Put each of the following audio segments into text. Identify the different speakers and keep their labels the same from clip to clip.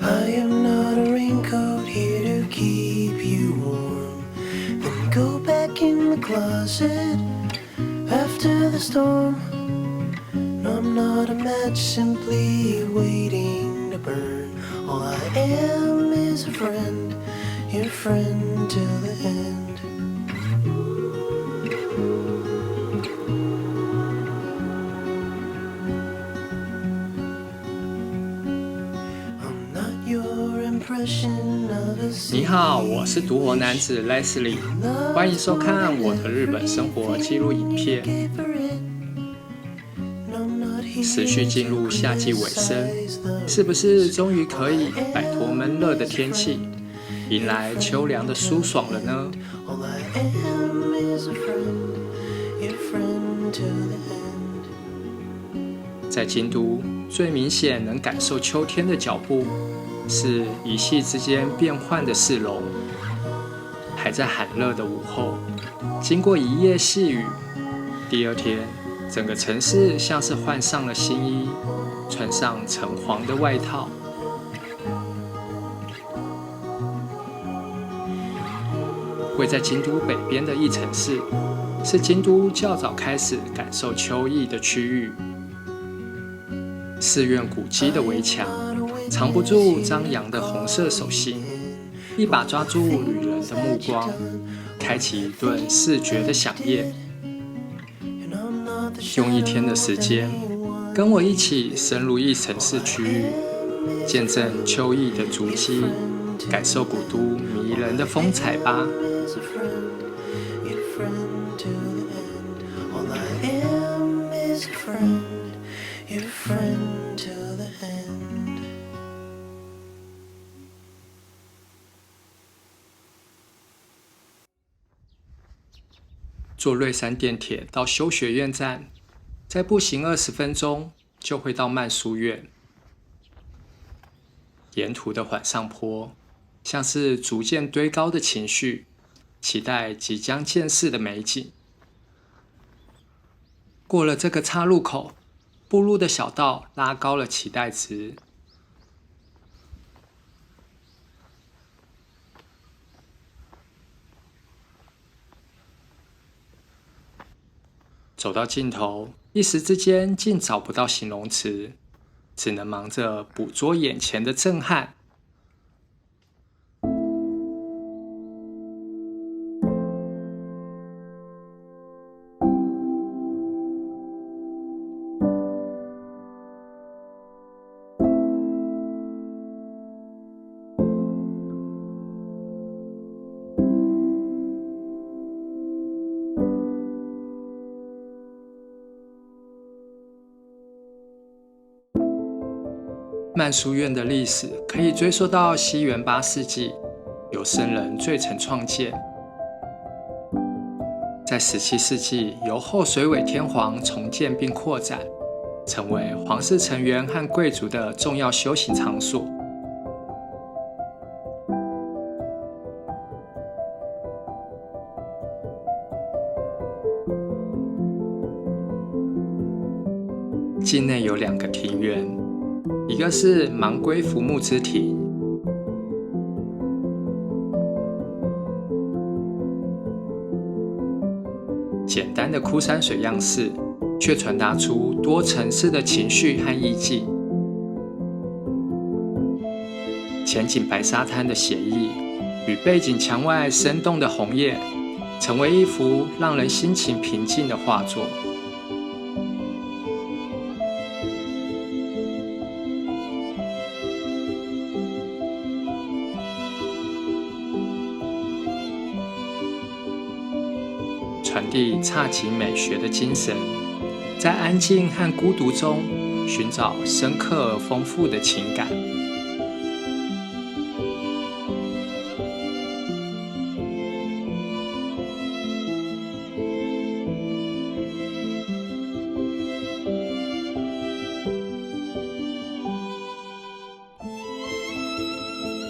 Speaker 1: I am not a raincoat here to keep you warm. Then go back in the closet after the storm. No, I'm not a match simply waiting to burn. All I am is a friend, your friend till the end. I'm not your impression of a
Speaker 2: 你好，我是独活男子 Leslie， 欢迎收看我的日本生活记录影片。持续进入夏季尾声，是不是终于可以摆脱闷热的天气，迎来秋凉的舒爽了呢？在京都，最明显能感受秋天的脚步，是一夕之间变换的市容。还在寒热的午后，经过一夜细雨，第二天，整个城市像是换上了新衣，穿上橙黄的外套。位在京都北边的一城市，是京都较早开始感受秋意的区域。寺院古迹的围墙，藏不住张扬的红色手心，一把抓住旅人的目光，开启一顿视觉的飨宴。用一天的时间，跟我一起深入一城市区域，见证秋意的足迹，感受古都迷人的风采吧。坐瑞山电铁到修学院站，再步行20分钟就会到慢书院。沿途的缓上坡，像是逐渐堆高的情绪，期待即将见识的美景。过了这个岔路口，步入的小道拉高了期待值。走到尽头，一时之间竟找不到形容词，只能忙着捕捉眼前的震撼。慢书院的历史可以追溯到西元8世纪，由僧人最曾创建。在17世纪，由后水尾天皇重建并扩展，成为皇室成员和贵族的重要修行场所。境内有2个庭园，一个是芒龟浮木之庭，简单的枯山水样式，却传达出多层次的情绪和意境。前景白沙滩的写意，与背景墙外生动的红叶，成为一幅让人心情平静的画作。传递侘寂美学的精神，在安静和孤独中寻找深刻而丰富的情感。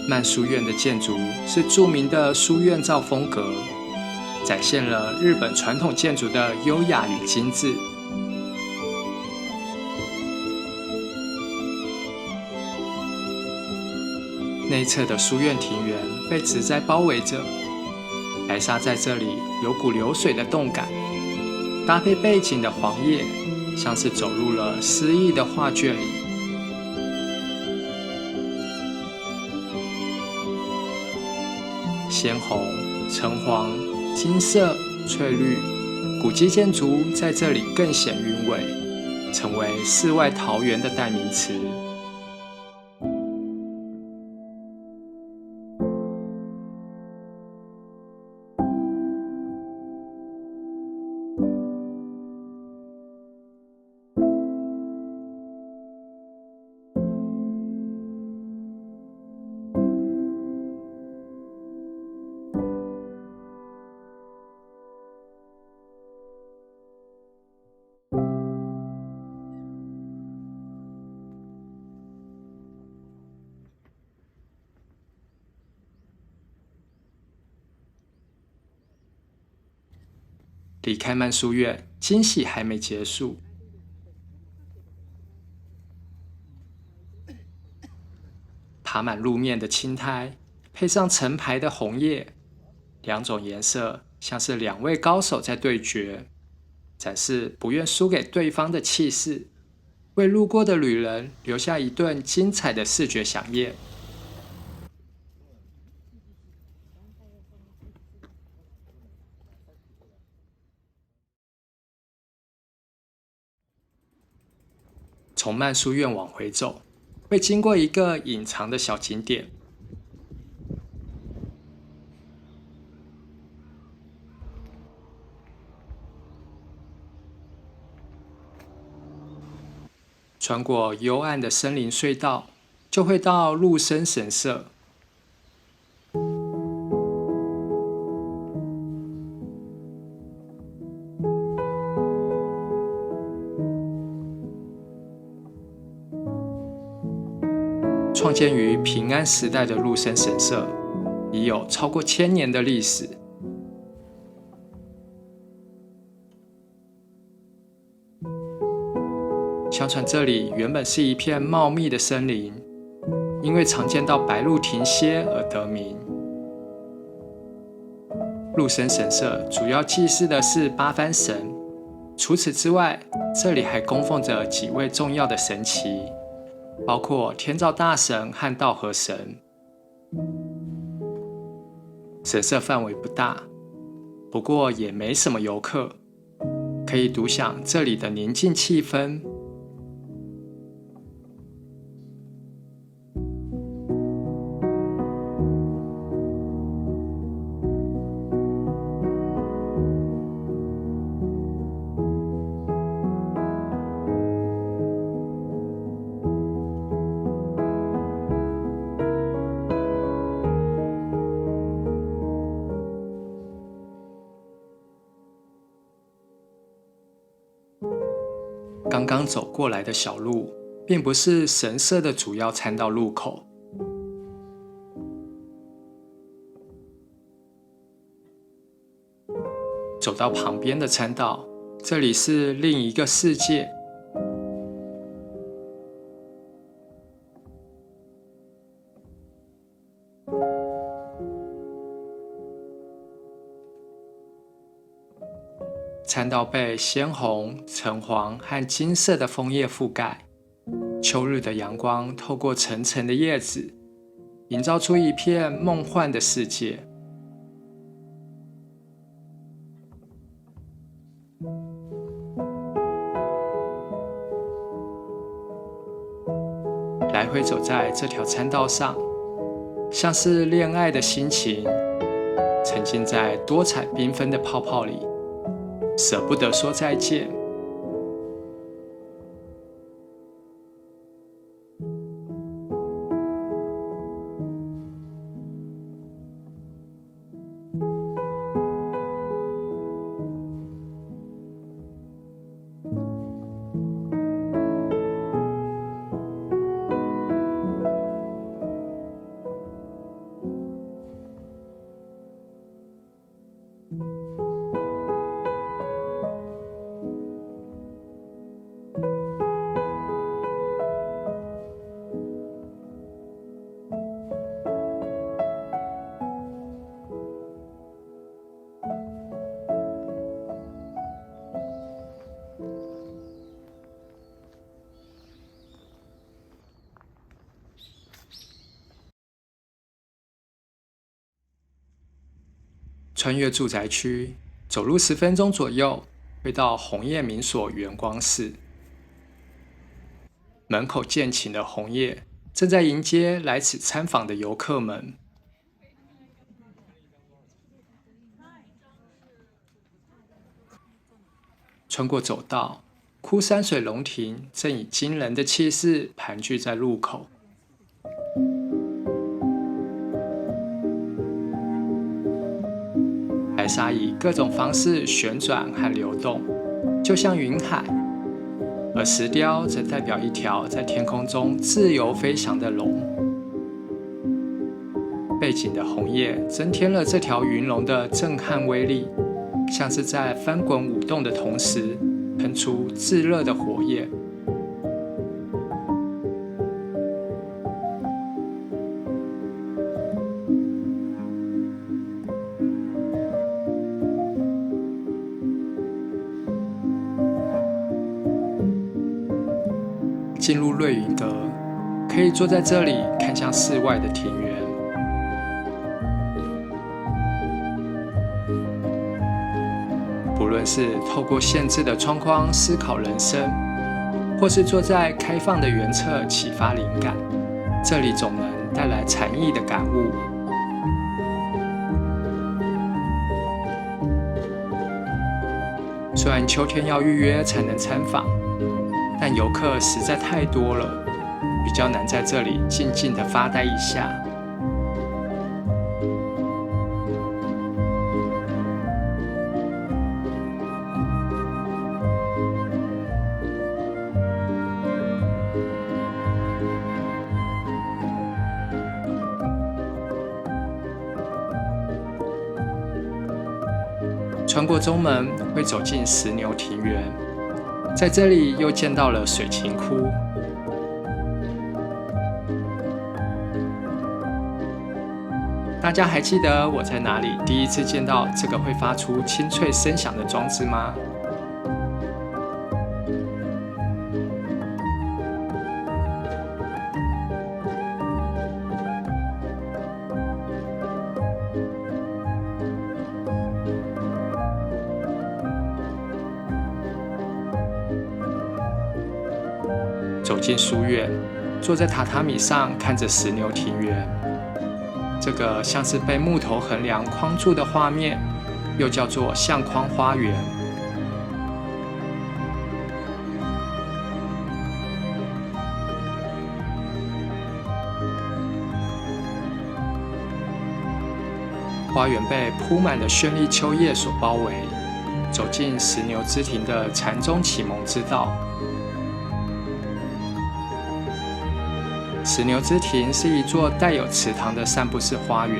Speaker 2: 慢书院的建筑是著名的书院造风格，展现了日本传统建筑的优雅与精致。内侧的书院庭园被植栽包围着，白沙在这里有股流水的动感，搭配背景的黄叶，像是走入了诗意的画卷里。鲜红、橙黄、金色、翠绿，古迹建筑在这里更显韵味，成为世外桃源的代名词。离开曼书院，惊喜还没结束。爬满路面的青苔，配上成排的红叶，两种颜色像是两位高手在对决，展示不愿输给对方的气势，为路过的旅人留下一顿精彩的视觉飨宴。从曼书院往回走，会经过一个隐藏的小景点。穿过幽暗的森林隧道，就会到陆生神社。创建于平安时代的陆生神社，已有超过1000年的历史。相传这里原本是一片茂密的森林，因为常见到白鹭停歇而得名。陆生神社主要祭祀的是八幡神，除此之外，这里还供奉着几位重要的神祇，包括天照大神和道和神。神社范围不大，不过也没什么游客，可以独享这里的宁静气氛。刚刚走过来的小路，并不是神社的主要参道入口。走到旁边的参道，这里是另一个世界。参道被鲜红、橙黄和金色的枫叶覆盖，秋日的阳光透过层层的叶子，营造出一片梦幻的世界。来回走在这条参道上，像是恋爱的心情，沉浸在多彩缤纷的泡泡里，舍不得说再见。穿越住宅区，走路10分钟左右，会到红叶民所圆光寺。门口见晴的红叶正在迎接来此参访的游客们。穿过走道，枯山水龙亭正以惊人的气势盘踞在路口。海沙以各种方式旋转和流动，就像云海，而石雕则代表一条在天空中自由飞翔的龙。背景的红叶增添了这条云龙的震撼威力，像是在翻滚舞动的同时，喷出炙热的火焰。进入瑞云阁，可以坐在这里看向室外的庭园。不论是透过限制的窗框思考人生，或是坐在开放的园侧启发灵感，这里总能带来禅意的感悟。虽然秋天要预约才能参访，但游客实在太多了，比较难在这里静静地发呆一下。穿过中门，会走进石牛庭园，在这里又见到了水琴窟。大家还记得我在哪里第一次见到这个会发出清脆声响的装置吗？走进书院，坐在榻榻米上看着石牛庭园，这个像是被木头横梁框住的画面，又叫做相框花园。花园被铺满了绚丽秋叶所包围，走进石牛之庭的禅宗启蒙之道。石牛之庭是一座带有池塘的散步式花园，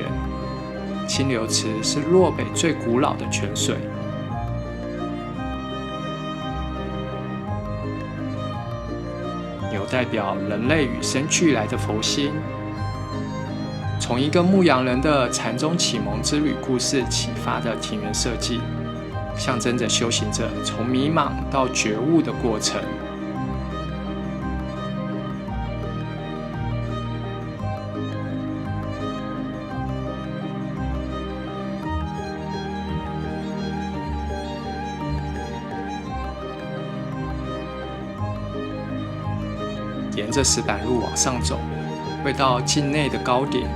Speaker 2: 清流池是洛北最古老的泉水。牛代表人类与生俱来的佛心，从一个牧羊人的禅宗启蒙之旅故事启发的庭园设计，象征着修行者从迷茫到觉悟的过程。沿着石板路往上走，会到境内的高点。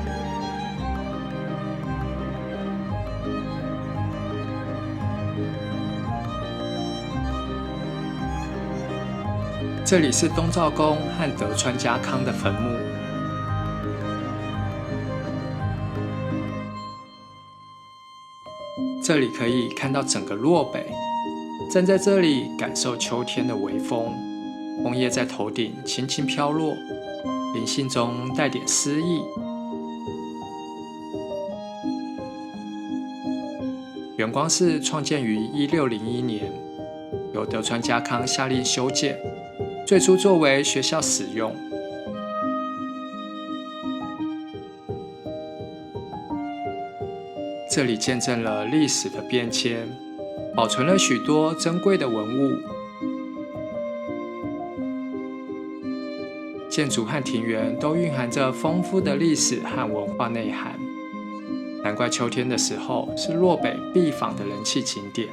Speaker 2: 这里是东照宫和德川家康的坟墓。这里可以看到整个洛北，站在这里感受秋天的微风。枫叶在头顶轻轻飘落，灵性中带点诗意。圆光寺创建于1601年，由德川家康下令修建，最初作为学校使用。这里见证了历史的变迁，保存了许多珍贵的文物。建筑和庭园都蕴含着丰富的历史和文化内涵。难怪秋天的时候是洛北必访的人气景点。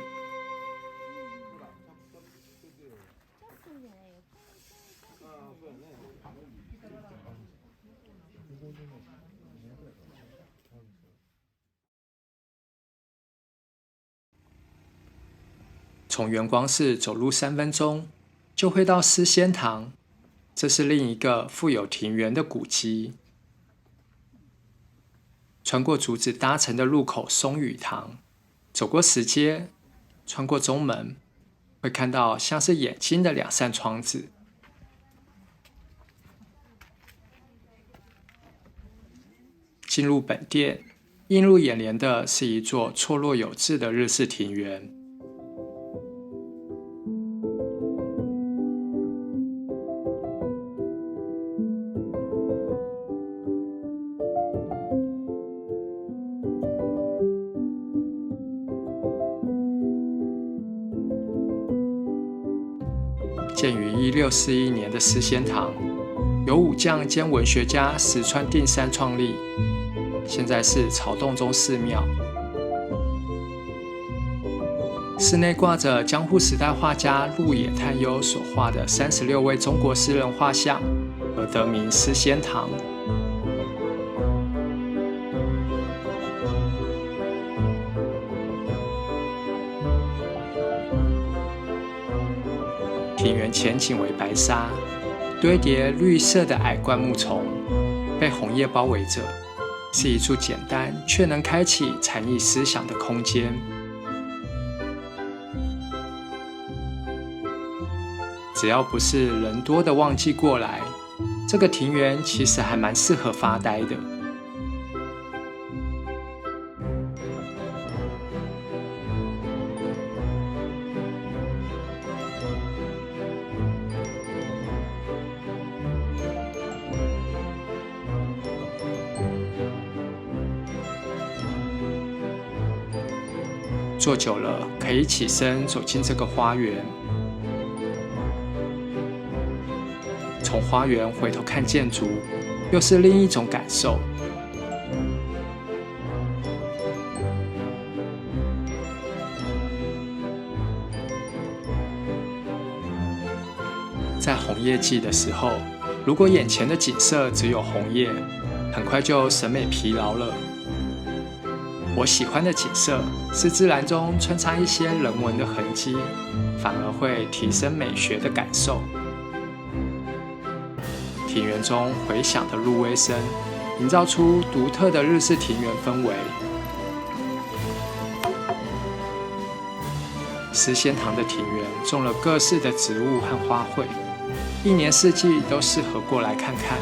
Speaker 2: 从圆光寺走路3分钟，就会到思仙堂，这是另一个富有庭园的古迹。穿过竹子搭成的入口松雨堂，走过石阶，穿过中门，会看到像是眼睛的2扇窗子。进入本殿，映入眼帘的是一座错落有致的日式庭园。建于1641年的思仙堂，由武将兼文学家石川定三创立，现在是曹洞宗寺庙。室内挂着江户时代画家鹿野探幽所画的36位中国诗人画像，而得名思仙堂。庭园前景为白沙，堆叠绿色的矮灌木丛，被红叶包围着，是一处简单却能开启禅意思想的空间。只要不是人多的旺季过来，这个庭园其实还蛮适合发呆的。坐久了，可以起身走进这个花园。从花园回头看建筑，又是另一种感受。在红叶季的时候，如果眼前的景色只有红叶，很快就审美疲劳了。我喜欢的景色是自然中穿插一些人文的痕迹，反而会提升美学的感受。庭园中回响的入微声，营造出独特的日式庭园氛围。思仙堂的庭园种了各式的植物和花卉，一年四季都适合过来看看。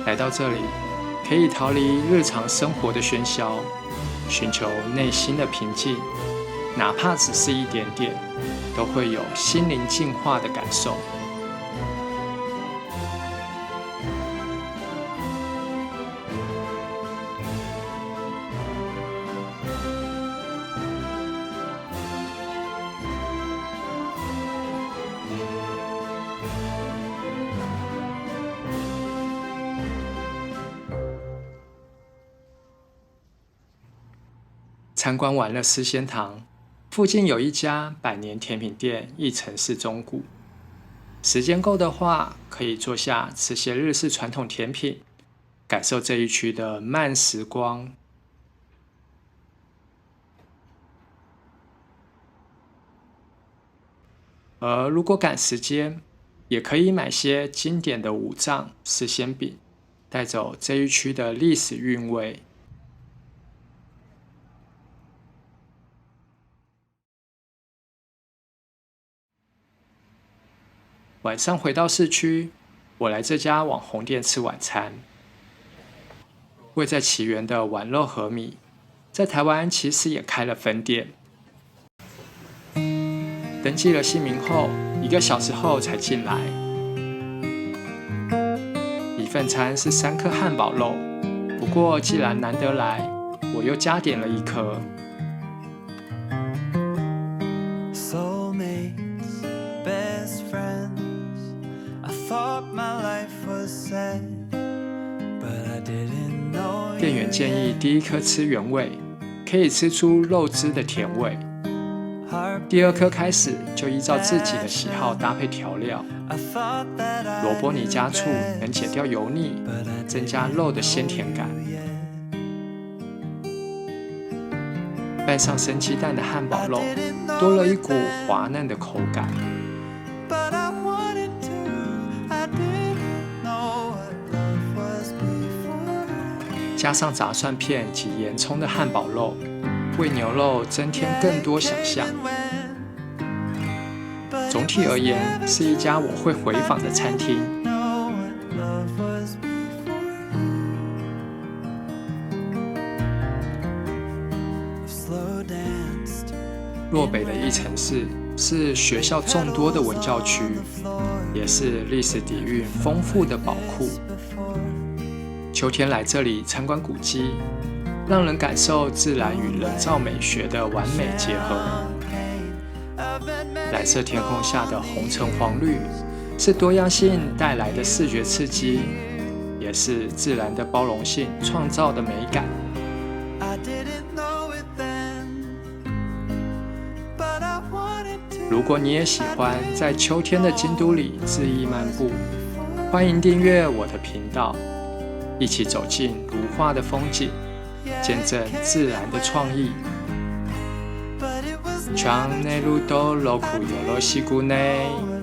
Speaker 2: 来到这里，可以逃离日常生活的喧嚣，寻求内心的平静，哪怕只是一点点，都会有心灵净化的感受。参观完了思仙堂，附近有一家百年甜品店，一城市中古。时间够的话，可以坐下吃些日式传统甜品，感受这一区的慢时光。而如果赶时间，也可以买些经典的五藏四仙饼，带走这一区的历史韵味。晚上回到市区，我来这家网红店吃晚餐。位在奇园的丸肉和米，在台湾其实也开了分店。登记了姓名后，1个小时后才进来。一份餐是3颗汉堡肉，不过既然难得来，我又加点了1颗。
Speaker 1: Soulmates, best friends. I thought
Speaker 2: 店员建议第一颗吃原味，可以吃出肉汁的甜味。第二颗开始就依照自己的喜好搭配调料，萝卜泥加醋能减掉油腻，增加肉的鲜甜感。拌上生鸡蛋的汉堡肉，多了一股滑嫩的口感。加上炸蒜片及盐葱的汉堡肉，为牛肉增添更多想象。总体而言，是一家我会回访的餐厅。洛北的一城市是学校众多的文教区，也是历史底蕴丰富的宝库。秋天来这里参观古迹，让人感受自然与人造美学的完美结合。蓝色天空下的红橙黄绿，是多样性带来的视觉刺激，也是自然的包容性创造的美感。如果你也喜欢在秋天的京都里恣意漫步，欢迎订阅我的频道，一起走进如画的风景，见证自然的创意。チャンネル登録よろしくね。